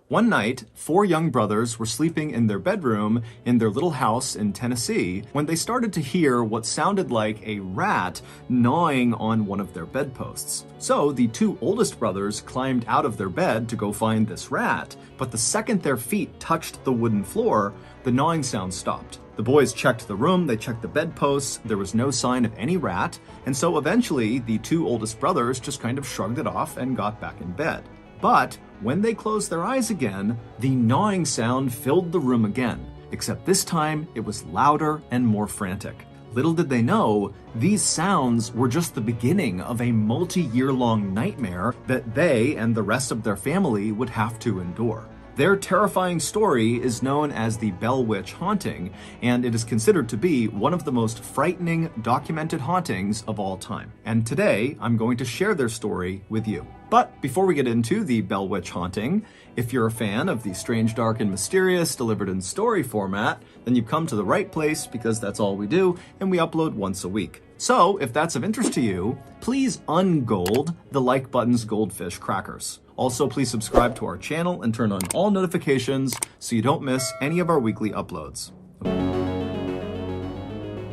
One night, four young brothers were sleeping in their bedroom in their little house in Tennessee when they started to hear what sounded like a rat gnawing on one of their bedposts. So the two oldest brothers climbed out of their bed to go find this rat, but the second their feet touched the wooden floor, the gnawing sound stopped. The boys checked the room, they checked the bedposts, there was no sign of any rat, and so eventually the two oldest brothers just kind of shrugged it off and got back in bed. But when they closed their eyes again, the gnawing sound filled the room again, except this time it was louder and more frantic. Little did they know, these sounds were just the beginning of a multi-year-long nightmare that they and the rest of their family would have to endure. Their terrifying story is known as the Bell Witch haunting, and it is considered to be one of the most frightening documented hauntings of all time. And today, I'm going to share their story with you. But before we get into the Bell Witch haunting, if you're a fan of the strange, dark, and mysterious delivered in story format, then you've come to the right place because that's all we do, and we upload once a week. So, if that's of interest to you, please ungold the like button's goldfish crackers. Also, please subscribe to our channel and turn on all notifications so you don't miss any of our weekly uploads.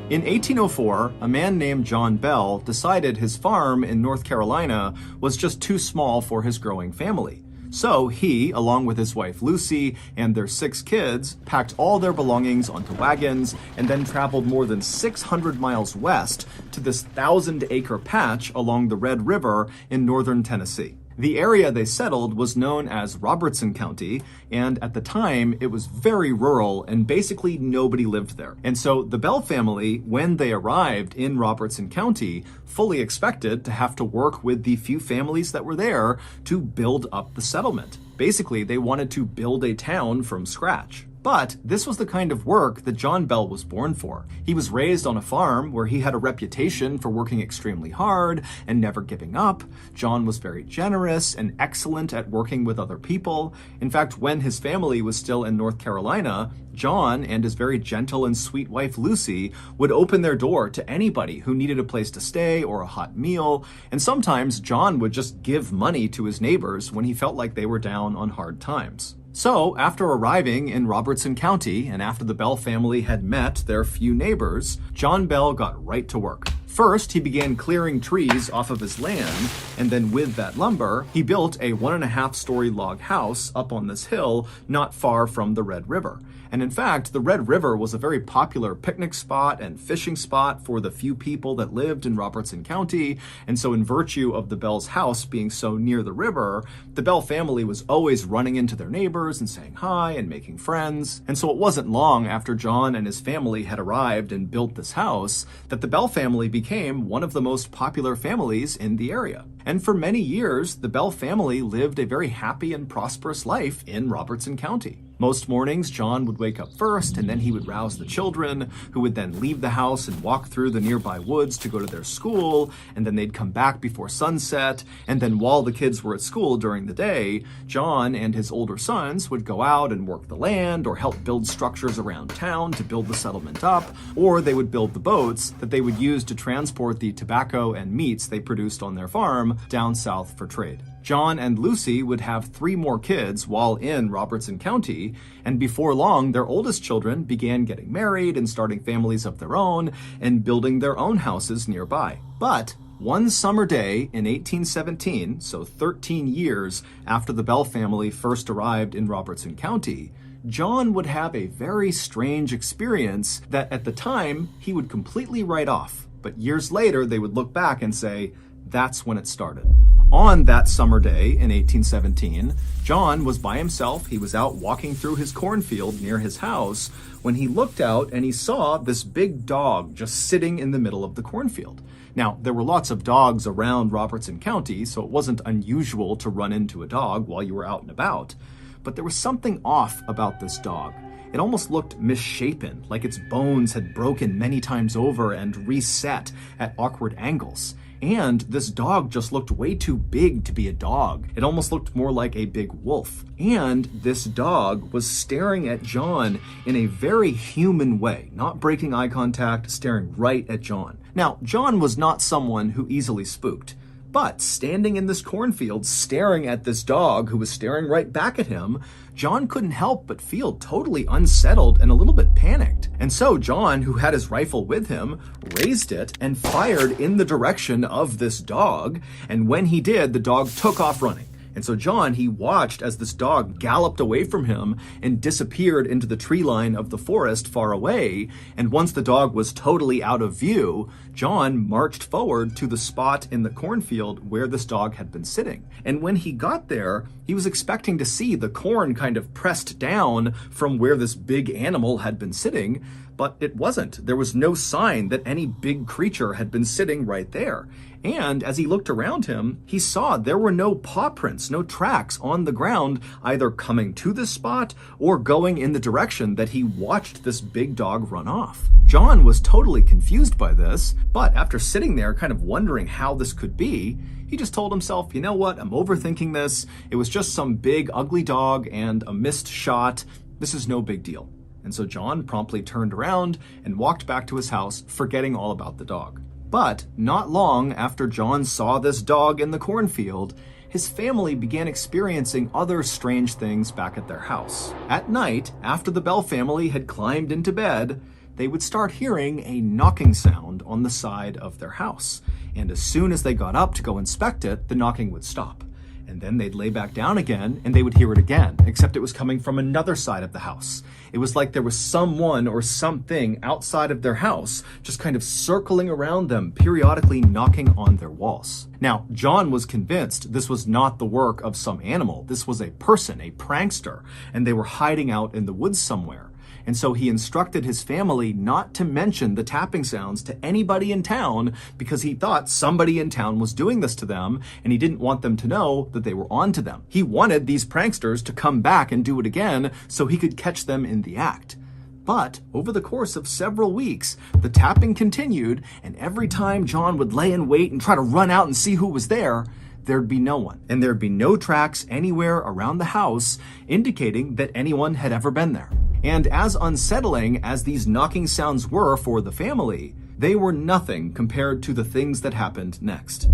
In 1804, a man named John Bell decided his farm in North Carolina was just too small for his growing family. So he, along with his wife Lucy and their 6 kids, packed all their belongings onto wagons and then traveled more than 600 miles west to this 1,000-acre patch along the Red River in northern Tennessee. The area they settled was known as Robertson County, and at the time, it was very rural and basically nobody lived there. And so the Bell family, when they arrived in Robertson County, fully expected to have to work with the few families that were there to build up the settlement. Basically, they wanted to build a town from scratch. But this was the kind of work that John Bell was born for. He was raised on a farm where he had a reputation for working extremely hard and never giving up. John was very generous and excellent at working with other people. In fact, when his family was still in North Carolina, John and his very gentle and sweet wife Lucy would open their door to anybody who needed a place to stay or a hot meal, and sometimes John would just give money to his neighbors when he felt like they were down on hard times. So, after arriving in Robertson County and after the Bell family had met their few neighbors, John Bell got right to work. First, he began clearing trees off of his land, and then with that lumber, he built a 1.5-story log house up on this hill not far from the Red River. And in fact, the Red River was a very popular picnic spot and fishing spot for the few people that lived in Robertson County, and so in virtue of the Bell's house being so near the river, the Bell family was always running into their neighbors and saying hi and making friends. And so it wasn't long after John and his family had arrived and built this house that the Bell family became one of the most popular families in the area. And for many years, the Bell family lived a very happy and prosperous life in Robertson County. Most mornings, John would wake up first, and then he would rouse the children, who would then leave the house and walk through the nearby woods to go to their school, and then they'd come back before sunset, and then while the kids were at school during the day, John and his older sons would go out and work the land or help build structures around town to build the settlement up, or they would build the boats that they would use to transport the tobacco and meats they produced on their farm down south for trade. John and Lucy would have 3 more kids while in Robertson County, and before long, their oldest children began getting married and starting families of their own and building their own houses nearby. But one summer day in 1817, so 13 years after the Bell family first arrived in Robertson County, John would have a very strange experience that at the time he would completely write off. But years later, they would look back and say, that's when it started. On that summer day in 1817, John was by himself. He was out walking through his cornfield near his house when he looked out and he saw this big dog just sitting in the middle of the cornfield. Now, there were lots of dogs around Robertson County, so it wasn't unusual to run into a dog while you were out and about. But there was something off about this dog. It almost looked misshapen, like its bones had broken many times over and reset at awkward angles. And this dog just looked way too big to be a dog. It almost looked more like a big wolf. And this dog was staring at John in a very human way, not breaking eye contact, staring right at John. Now, John was not someone who easily spooked, But standing in this cornfield, staring at this dog who was staring right back at him, John couldn't help but feel totally unsettled and a little bit panicked. And so John, who had his rifle with him, raised it and fired in the direction of this dog. And when he did, the dog took off running. And so John, he watched as this dog galloped away from him and disappeared into the tree line of the forest far away. And once the dog was totally out of view, John marched forward to the spot in the cornfield where this dog had been sitting. And when he got there, he was expecting to see the corn kind of pressed down from where this big animal had been sitting, but it wasn't. There was no sign that any big creature had been sitting right there. And as he looked around him, he saw there were no paw prints, no tracks on the ground, either coming to this spot or going in the direction that he watched this big dog run off. John was totally confused by this, but after sitting there kind of wondering how this could be, he just told himself, you know what, I'm overthinking this. It was just some big ugly dog and a missed shot. This is no big deal. And so John promptly turned around and walked back to his house, forgetting all about the dog. But not long after John saw this dog in the cornfield, his family began experiencing other strange things back at their house. At night, after the Bell family had climbed into bed, they would start hearing a knocking sound on the side of their house. And as soon as they got up to go inspect it, the knocking would stop. And then they'd lay back down again and they would hear it again, except it was coming from another side of the house. It was like there was someone or something outside of their house just kind of circling around them, periodically knocking on their walls. Now, John was convinced this was not the work of some animal. This was a person, a prankster, and they were hiding out in the woods somewhere. And so he instructed his family not to mention the tapping sounds to anybody in town because he thought somebody in town was doing this to them and he didn't want them to know that they were on to them. He wanted these pranksters to come back and do it again so he could catch them in the act. But over the course of several weeks, the tapping continued, and every time John would lay in wait and try to run out and see who was there, there'd be no one. And there'd be no tracks anywhere around the house indicating that anyone had ever been there. And as unsettling as these knocking sounds were for the family, they were nothing compared to the things that happened next.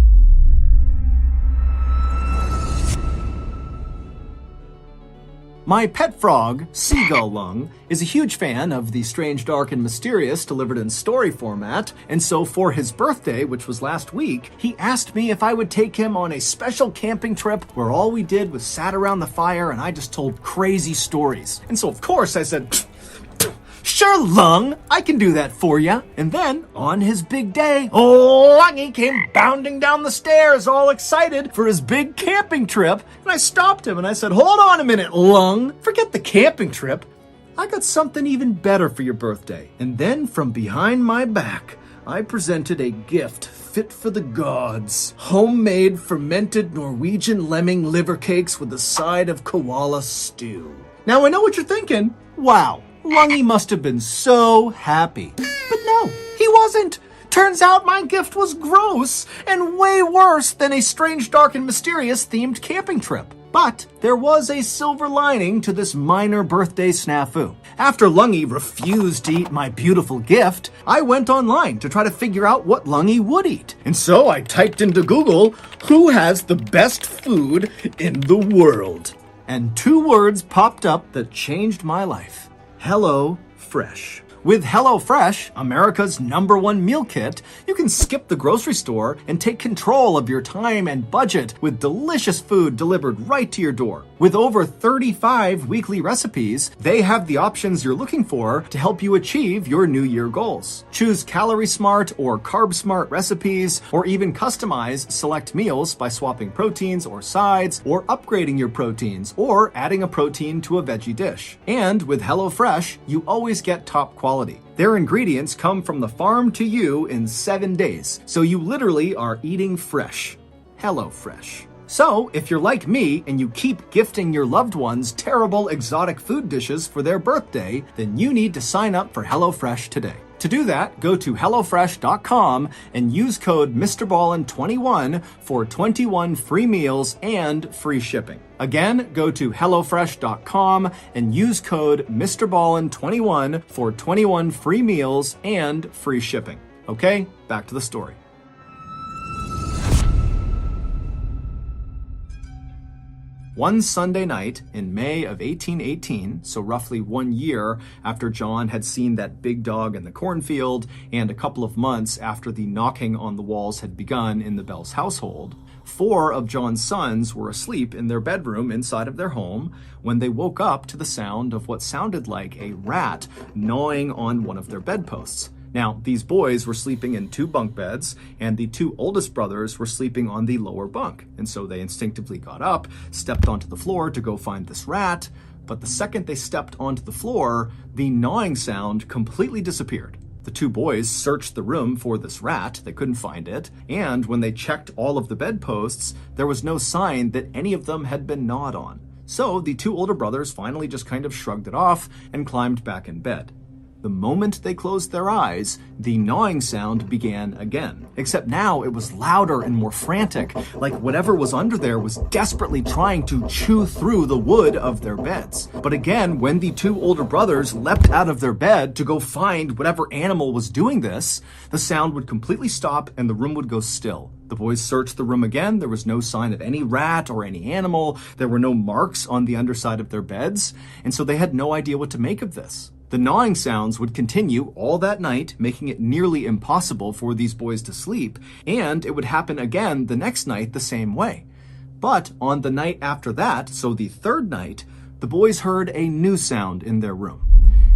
My pet frog, Seagull Lung, is a huge fan of the strange, dark, and mysterious delivered in story format, and so for his birthday, which was last week, he asked me if I would take him on a special camping trip where all we did was sat around the fire and I just told crazy stories. And so of course I said, "Sure, Lung, I can do that for you." And then, on his big day, Lungy came bounding down the stairs, all excited for his big camping trip. And I stopped him and I said, "Hold on a minute, Lung. Forget the camping trip. I got something even better for your birthday." And then, from behind my back, I presented a gift fit for the gods. Homemade fermented Norwegian lemming liver cakes with a side of koala stew. Now, I know what you're thinking. Wow. Lungy must have been so happy. But no, he wasn't. Turns out my gift was gross and way worse than a strange, dark, and mysterious themed camping trip. But there was a silver lining to this minor birthday snafu. After Lungy refused to eat my beautiful gift, I went online to try to figure out what Lungy would eat. And so I typed into Google, "Who has the best food in the world?" And 2 words popped up that changed my life. Hello Fresh. With HelloFresh, America's #1 meal kit, you can skip the grocery store and take control of your time and budget with delicious food delivered right to your door. With over 35 weekly recipes, they have the options you're looking for to help you achieve your New Year goals. Choose Calorie Smart or Carb Smart recipes, or even customize select meals by swapping proteins or sides, or upgrading your proteins, or adding a protein to a veggie dish. And with HelloFresh, you always get top quality. Their ingredients come from the farm to you in 7 days, so you literally are eating fresh. HelloFresh. So, if you're like me and you keep gifting your loved ones terrible exotic food dishes for their birthday, then you need to sign up for HelloFresh today. To do that, go to HelloFresh.com and use code MrBallen21 for 21 free meals and free shipping. Again, go to HelloFresh.com and use code MrBallen21 for 21 free meals and free shipping. Okay, back to the story. One Sunday night in May of 1818, so roughly 1 year after John had seen that big dog in the cornfield, and a couple of months after the knocking on the walls had begun in the Bell's household, 4 of John's sons were asleep in their bedroom inside of their home when they woke up to the sound of what sounded like a rat gnawing on one of their bedposts. Now, these boys were sleeping in 2 bunk beds, and the 2 oldest brothers were sleeping on the lower bunk. And so they instinctively got up, stepped onto the floor to go find this rat. But the second they stepped onto the floor, the gnawing sound completely disappeared. The 2 boys searched the room for this rat. They couldn't find it. And when they checked all of the bedposts, there was no sign that any of them had been gnawed on. So the 2 older brothers finally just kind of shrugged it off and climbed back in bed. The moment they closed their eyes, the gnawing sound began again. Except now it was louder and more frantic, like whatever was under there was desperately trying to chew through the wood of their beds. But again, when the 2 older brothers leapt out of their bed to go find whatever animal was doing this, the sound would completely stop and the room would go still. The boys searched the room again. There was no sign of any rat or any animal. There were no marks on the underside of their beds. And so they had no idea what to make of this. The gnawing sounds would continue all that night, making it nearly impossible for these boys to sleep, and it would happen again the next night the same way. But on the night after that, so the 3rd night, the boys heard a new sound in their room.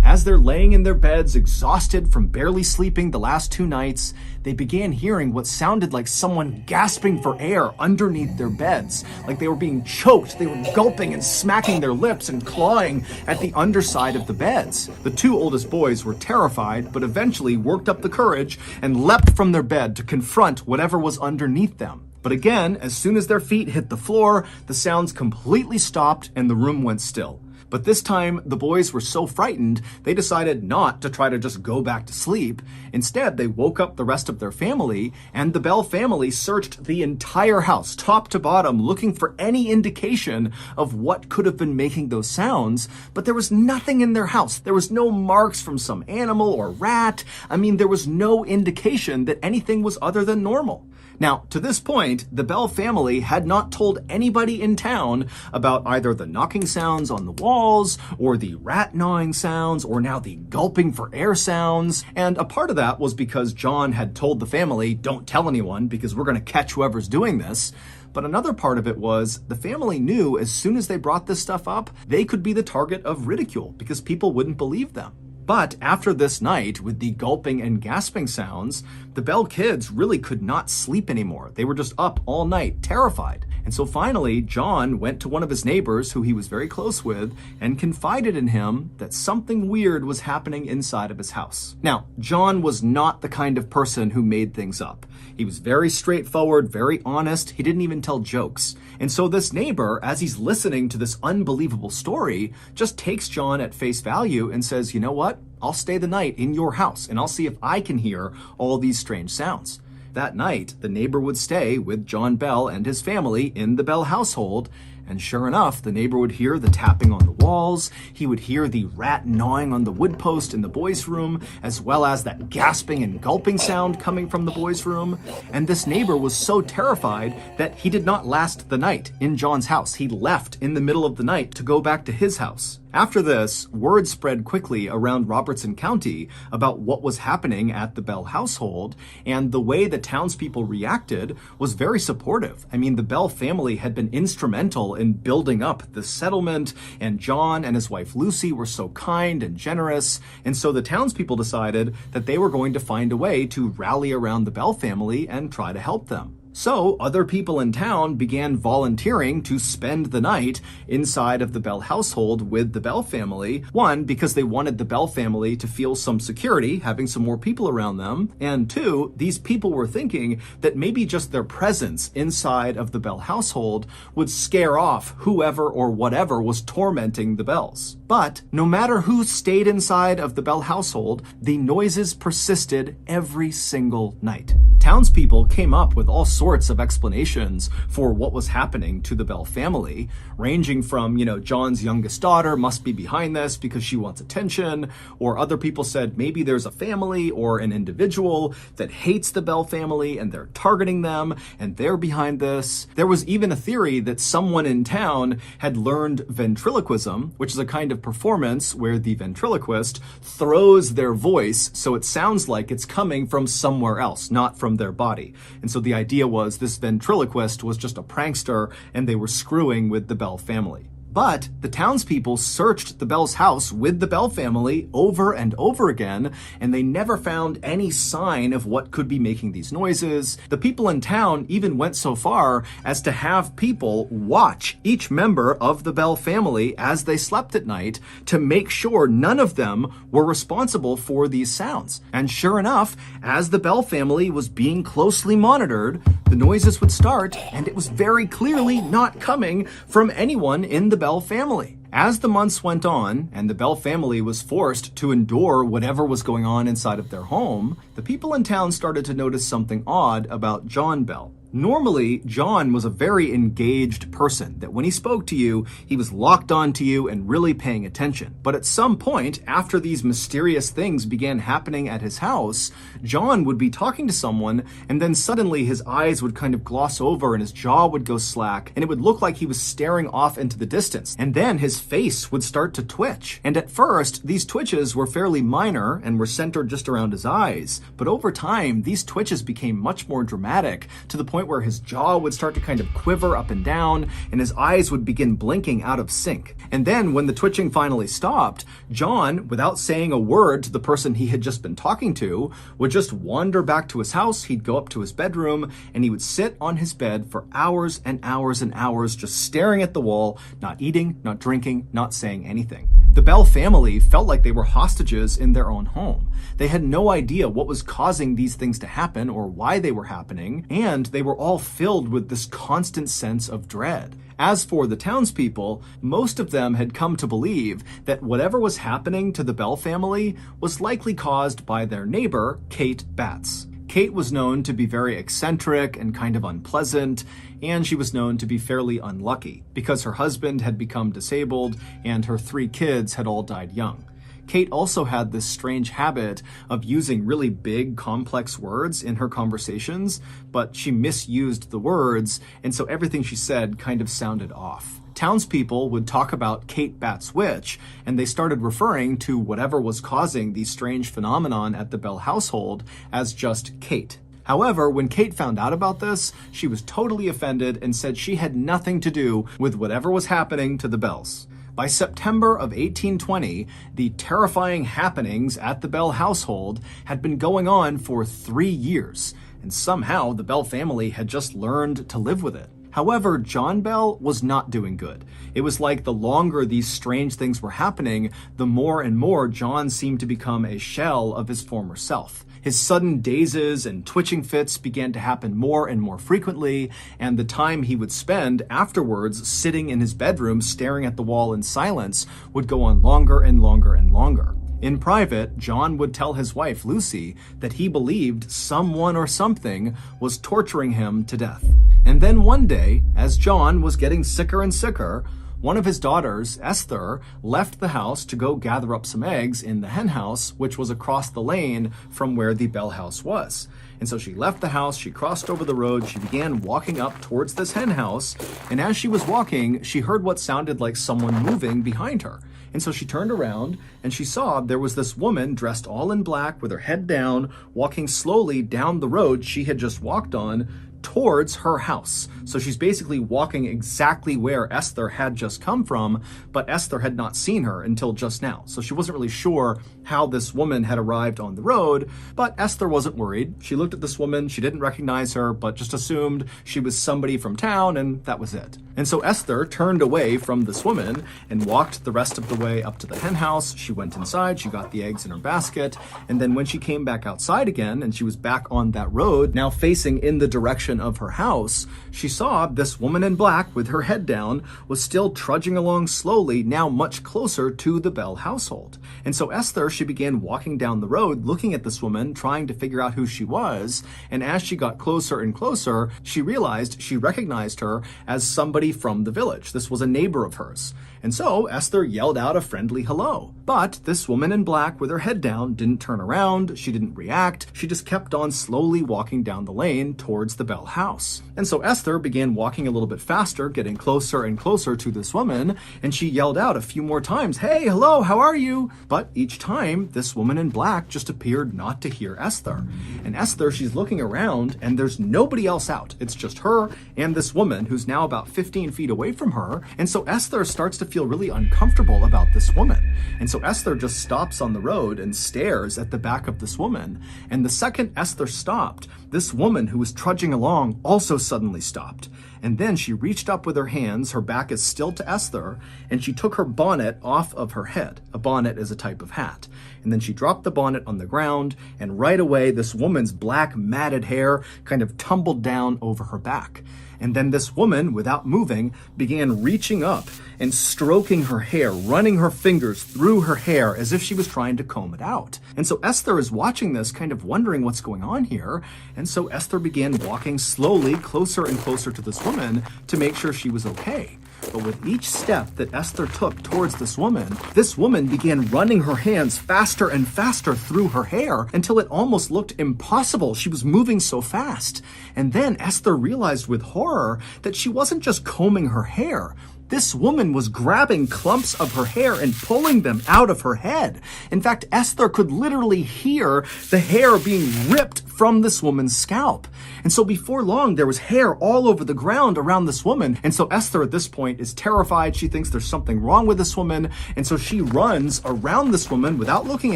As they're laying in their beds, exhausted from barely sleeping the last 2 nights, they began hearing what sounded like someone gasping for air underneath their beds. Like they were being choked, they were gulping and smacking their lips and clawing at the underside of the beds. The 2 oldest boys were terrified, but eventually worked up the courage and leapt from their bed to confront whatever was underneath them. But again, as soon as their feet hit the floor, the sounds completely stopped and the room went still. But this time, the boys were so frightened, they decided not to try to just go back to sleep. Instead, they woke up the rest of their family, and the Bell family searched the entire house, top to bottom, looking for any indication of what could have been making those sounds. But there was nothing in their house. There was no marks from some animal or rat. I mean, there was no indication that anything was other than normal. Now, to this point, the Bell family had not told anybody in town about either the knocking sounds on the walls, or the rat gnawing sounds, or now the gulping for air sounds. And a part of that was because John had told the family, don't tell anyone because we're going to catch whoever's doing this. But another part of it was the family knew as soon as they brought this stuff up, they could be the target of ridicule because people wouldn't believe them. But after this night, with the gulping and gasping sounds, the Bell kids really could not sleep anymore. They were just up all night, terrified. And so finally, John went to one of his neighbors who he was very close with and confided in him that something weird was happening inside of his house. Now, John was not the kind of person who made things up. He was very straightforward, very honest. He didn't even tell jokes. And so this neighbor, as he's listening to this unbelievable story, just takes John at face value and says, you know what? I'll stay the night in your house and I'll see if I can hear all these strange sounds. That night, the neighbor would stay with John Bell and his family in the Bell household. And sure enough, the neighbor would hear the tapping on the walls, he would hear the rat gnawing on the wood post in the boys' room, as well as that gasping and gulping sound coming from the boys' room. And this neighbor was so terrified that he did not last the night in John's house. He left in the middle of the night to go back to his house. After this, word spread quickly around Robertson County about what was happening at the Bell household, and the way the townspeople reacted was very supportive. I mean, the Bell family had been instrumental in building up the settlement, and John and his wife Lucy were so kind and generous, and so the townspeople decided that they were going to find a way to rally around the Bell family and try to help them. So other people in town began volunteering to spend the night inside of the Bell household with the Bell family. One, because they wanted the Bell family to feel some security, having some more people around them. And 2, these people were thinking that maybe just their presence inside of the Bell household would scare off whoever or whatever was tormenting the Bells. But no matter who stayed inside of the Bell household, the noises persisted every single night. Townspeople came up with all sorts of explanations for what was happening to the Bell family, ranging from, John's youngest daughter must be behind this because she wants attention, or other people said maybe there's a family or an individual that hates the Bell family and they're targeting them and they're behind this. There was even a theory that someone in town had learned ventriloquism, which is a kind of performance where the ventriloquist throws their voice so it sounds like it's coming from somewhere else, not from their body. And so the idea was this ventriloquist was just a prankster and they were screwing with the Bell family. But the townspeople searched the Bell's house with the Bell family over and over again, and they never found any sign of what could be making these noises. The people in town even went so far as to have people watch each member of the Bell family as they slept at night to make sure none of them were responsible for these sounds. And sure enough, as the Bell family was being closely monitored, the noises would start, and it was very clearly not coming from anyone in the Bell family. As the months went on, and the Bell family was forced to endure whatever was going on inside of their home, the people in town started to notice something odd about John Bell. Normally, John was a very engaged person, that when he spoke to you, he was locked onto you and really paying attention. But at some point, after these mysterious things began happening at his house, John would be talking to someone, and then suddenly his eyes would kind of gloss over and his jaw would go slack, and it would look like he was staring off into the distance. And then his face would start to twitch. And at first, these twitches were fairly minor and were centered just around his eyes. But over time, these twitches became much more dramatic, to the point where his jaw would start to kind of quiver up and down and his eyes would begin blinking out of sync. And then when the twitching finally stopped, John, without saying a word to the person he had just been talking to, would just wander back to his house. He'd go up to his bedroom and he would sit on his bed for hours and hours and hours, just staring at the wall, not eating, not drinking, not saying anything. The Bell family felt like they were hostages in their own home. They had no idea what was causing these things to happen or why they were happening, and they were all filled with this constant sense of dread. As for the townspeople, most of them had come to believe that whatever was happening to the Bell family was likely caused by their neighbor, Kate Batts. Kate was known to be very eccentric and kind of unpleasant, and she was known to be fairly unlucky because her husband had become disabled and her 3 kids had all died young. Kate also had this strange habit of using really big, complex words in her conversations, but she misused the words, and so everything she said kind of sounded off. Townspeople would talk about Kate Batts' witch, and they started referring to whatever was causing these strange phenomenon at the Bell household as just Kate. However, when Kate found out about this, she was totally offended and said she had nothing to do with whatever was happening to the Bells. By September of 1820, the terrifying happenings at the Bell household had been going on for 3 years, and somehow the Bell family had just learned to live with it. However, John Bell was not doing good. It was like the longer these strange things were happening, the more and more John seemed to become a shell of his former self. His sudden dazes and twitching fits began to happen more and more frequently, and the time he would spend afterwards sitting in his bedroom staring at the wall in silence would go on longer and longer and longer. In private, John would tell his wife, Lucy, that he believed someone or something was torturing him to death. And then one day, as John was getting sicker and sicker, one of his daughters, Esther, left the house to go gather up some eggs in the hen house, which was across the lane from where the Bell house was. And so she left the house, she crossed over the road, she began walking up towards this hen house, and as she was walking, she heard what sounded like someone moving behind her. And so she turned around and she saw there was this woman dressed all in black with her head down, walking slowly down the road she had just walked on towards her house. So she's basically walking exactly where Esther had just come from, but Esther had not seen her until just now. So she wasn't really sure how this woman had arrived on the road, but Esther wasn't worried. She looked at this woman, she didn't recognize her, but just assumed she was somebody from town, and that was it. And so Esther turned away from this woman and walked the rest of the way up to the hen house. She went inside, she got the eggs in her basket, and then when she came back outside again and she was back on that road, now facing in the direction direction of her house, she saw this woman in black with her head down was still trudging along slowly, now much closer to the Bell household. And so Esther, she began walking down the road, looking at this woman, trying to figure out who she was. And as she got closer and closer, she realized she recognized her as somebody from the village. This was a neighbor of hers. And so Esther yelled out a friendly hello. But this woman in black with her head down didn't turn around. She didn't react. She just kept on slowly walking down the lane towards the Bell house. And so Esther began walking a little bit faster, getting closer and closer to this woman. And she yelled out a few more times, "Hey, hello, how are you?" But each time, this woman in black just appeared not to hear Esther. And Esther, she's looking around and there's nobody else out. It's just her and this woman who's now about 15 feet away from her. And so Esther starts to feel really uncomfortable about this woman. And so Esther just stops on the road and stares at the back of this woman. And the second Esther stopped, this woman who was trudging along also suddenly stopped. And then she reached up with her hands, her back is still to Esther, and she took her bonnet off of her head. A bonnet is a type of hat. And then she dropped the bonnet on the ground, and right away this woman's black matted hair kind of tumbled down over her back. And then this woman, without moving, began reaching up and stroking her hair, running her fingers through her hair as if she was trying to comb it out. And so Esther is watching this, kind of wondering what's going on here. And so Esther began walking slowly closer and closer to this woman to make sure she was okay. But with each step that Esther took towards this woman began running her hands faster and faster through her hair until it almost looked impossible. She was moving so fast. And then Esther realized with horror that she wasn't just combing her hair. This woman was grabbing clumps of her hair and pulling them out of her head. In fact, Esther could literally hear the hair being ripped from this woman's scalp. And so before long, there was hair all over the ground around this woman. And so Esther at this point is terrified. She thinks there's something wrong with this woman. And so she runs around this woman without looking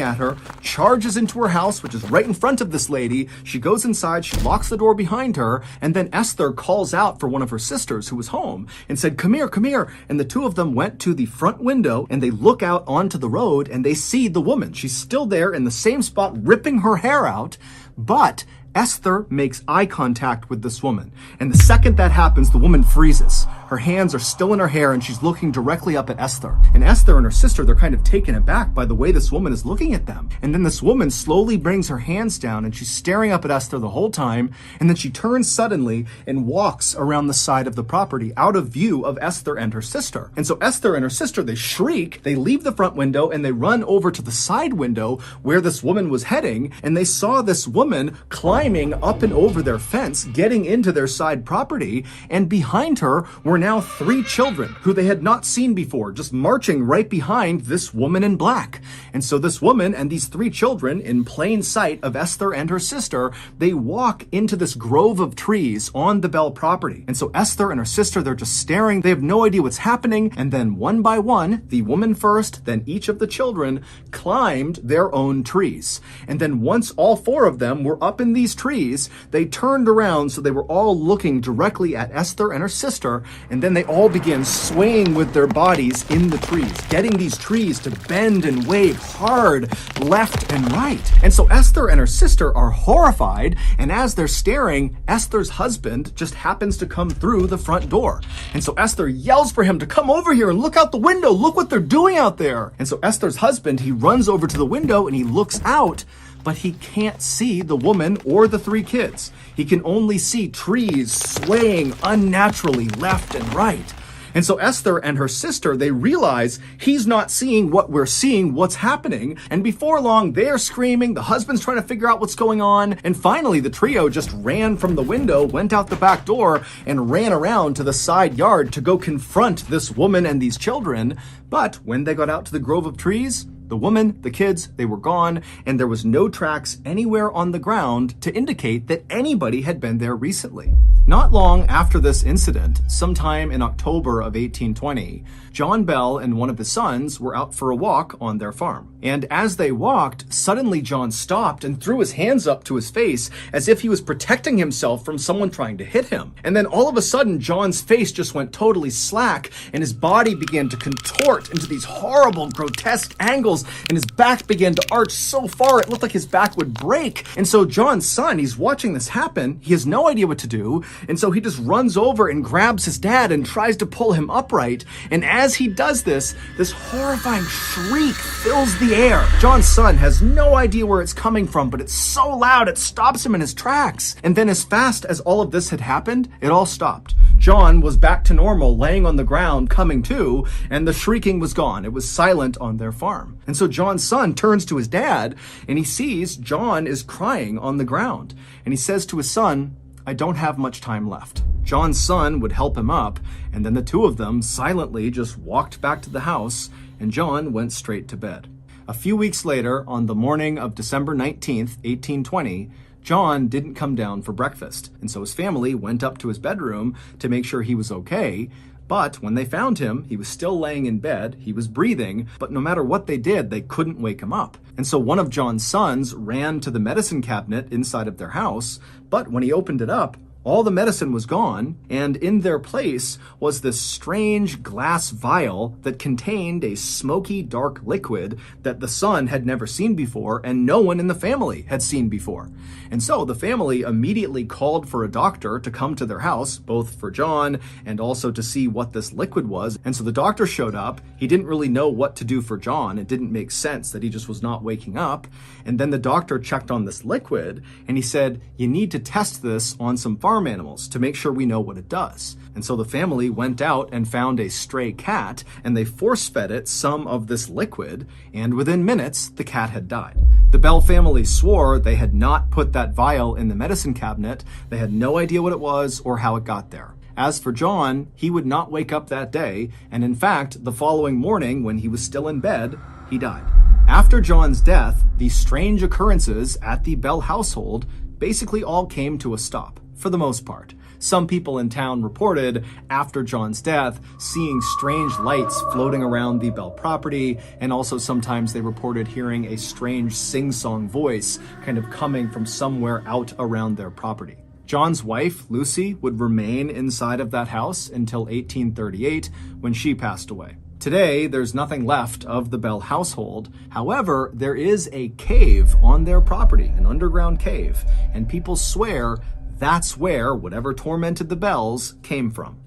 at her, charges into her house, which is right in front of this lady. She goes inside, she locks the door behind her. And then Esther calls out for one of her sisters who was home and said, "Come here, come here." And the two of them went to the front window and they look out onto the road and they see the woman. She's still there in the same spot, ripping her hair out. But Esther makes eye contact with this woman. And the second that happens, the woman freezes. Her hands are still in her hair and she's looking directly up at Esther. And Esther and her sister, they're kind of taken aback by the way this woman is looking at them. And then this woman slowly brings her hands down and she's staring up at Esther the whole time. And then she turns suddenly and walks around the side of the property out of view of Esther and her sister. And so Esther and her sister, they shriek, they leave the front window and they run over to the side window where this woman was heading. And they saw this woman climbing up and over their fence, getting into their side property. And behind her were now 3 children who they had not seen before, just marching right behind this woman in black. And so this woman and these 3 children, in plain sight of Esther and her sister, they walk into this grove of trees on the Bell property. And so Esther and her sister, they're just staring. They have no idea what's happening. And then one by one, the woman first, then each of the children climbed their own trees. And then once all 4 of them were up in these trees, they turned around so they were all looking directly at Esther and her sister. And then they all began swaying with their bodies in the trees, getting these trees to bend and wave hard left and right. And so Esther and her sister are horrified. And as they're staring, Esther's husband just happens to come through the front door. And so Esther yells for him to come over here and look out the window. Look what they're doing out there. And so Esther's husband, he runs over to the window and he looks out, but he can't see the woman or the 3 kids. He can only see trees swaying unnaturally left and right. And so Esther and her sister, they realize he's not seeing what we're seeing, what's happening. And before long, they're screaming. The husband's trying to figure out what's going on. And finally, the trio just ran from the window, went out the back door, and ran around to the side yard to go confront this woman and these children. But when they got out to the grove of trees, the woman, the kids, they were gone, and there was no tracks anywhere on the ground to indicate that anybody had been there recently. Not long after this incident, sometime in October of 1820, John Bell and one of his sons were out for a walk on their farm. And as they walked, suddenly John stopped and threw his hands up to his face as if he was protecting himself from someone trying to hit him. And then all of a sudden, John's face just went totally slack and his body began to contort into these horrible, grotesque angles muscles, and his back began to arch so far it looked like his back would break. And so John's son, he's watching this happen. He has no idea what to do, and so he just runs over and grabs his dad and tries to pull him upright. And as he does this horrifying shriek fills the air. John's son has no idea where it's coming from, but it's so loud it stops him in his tracks. And then as fast as all of this had happened, it all stopped. John was back to normal, laying on the ground, coming to, and the shrieking was gone. It was silent on their farm. And so John's son turns to his dad, and he sees John is crying on the ground. And he says to his son, "I don't have much time left." John's son would help him up, and then the two of them silently just walked back to the house, and John went straight to bed. A few weeks later, on the morning of December 19th, 1820, John didn't come down for breakfast, and so his family went up to his bedroom to make sure he was okay. But when they found him, he was still laying in bed, he was breathing, but no matter what they did, they couldn't wake him up. And so one of John's sons ran to the medicine cabinet inside of their house, but when he opened it up, all the medicine was gone, and in their place was this strange glass vial that contained a smoky, dark liquid that the son had never seen before and no one in the family had seen before. And so the family immediately called for a doctor to come to their house, both for John and also to see what this liquid was. And so the doctor showed up. He didn't really know what to do for John. It didn't make sense that he just was not waking up. And then the doctor checked on this liquid and he said, "You need to test this on some farm animals to make sure we know what it does." And so the family went out and found a stray cat, and they force-fed it some of this liquid, and within minutes, the cat had died. The Bell family swore they had not put that vial in the medicine cabinet. They had no idea what it was or how it got there. As for John, he would not wake up that day, and in fact, the following morning, when he was still in bed, he died. After John's death, the strange occurrences at the Bell household basically all came to a stop, for the most part. Some people in town reported, after John's death, seeing strange lights floating around the Bell property, and also sometimes they reported hearing a strange sing-song voice kind of coming from somewhere out around their property. John's wife, Lucy, would remain inside of that house until 1838, when she passed away. Today, there's nothing left of the Bell household. However, there is a cave on their property, an underground cave, and people swear that's where whatever tormented the Bells came from.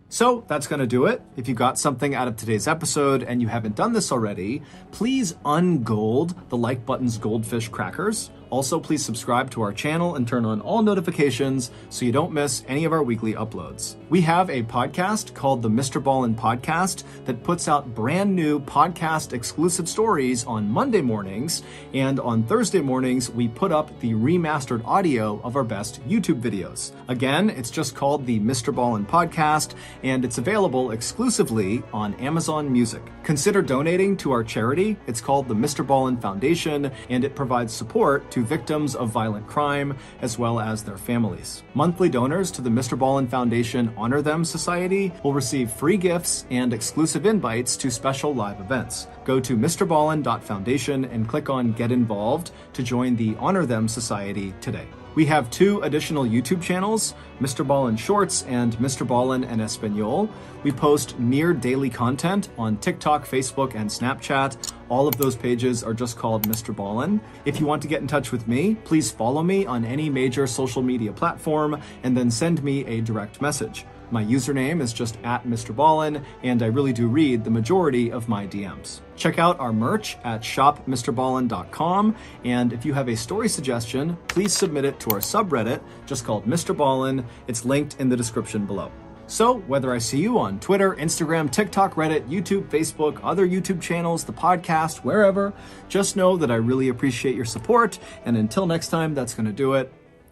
So that's going to do it. If you got something out of today's episode and you haven't done this already, please ungold the like button's goldfish crackers. Also, please subscribe to our channel and turn on all notifications so you don't miss any of our weekly uploads. We have a podcast called the Mr.Ballen Podcast that puts out brand new podcast exclusive stories on Monday mornings, and on Thursday mornings, we put up the remastered audio of our best YouTube videos. Again, it's just called the Mr. Ballen Podcast, and it's available exclusively on Amazon Music. Consider donating to our charity. It's called the Mr. Ballen Foundation, and it provides support to victims of violent crime as well as their families. Monthly donors to the Mr. Ballen Foundation Honor Them Society will receive free gifts and exclusive invites to special live events. Go to mrballen.foundation and click on Get Involved to join the Honor Them Society today. We have 2 additional YouTube channels, Mr. Ballen Shorts and Mr. Ballen en Espanol. We post near daily content on TikTok, Facebook, and Snapchat. All of those pages are just called Mr. Ballen. If you want to get in touch with me, please follow me on any major social media platform and then send me a direct message. My username is just @Mr.Ballen, and I really do read the majority of my DMs. Check out our merch at shopmrballen.com, and if you have a story suggestion, please submit it to our subreddit, just called Mr. Ballen. It's linked in the description below. So, whether I see you on Twitter, Instagram, TikTok, Reddit, YouTube, Facebook, other YouTube channels, the podcast, wherever, just know that I really appreciate your support, and until next time, that's going to do it.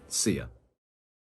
See ya.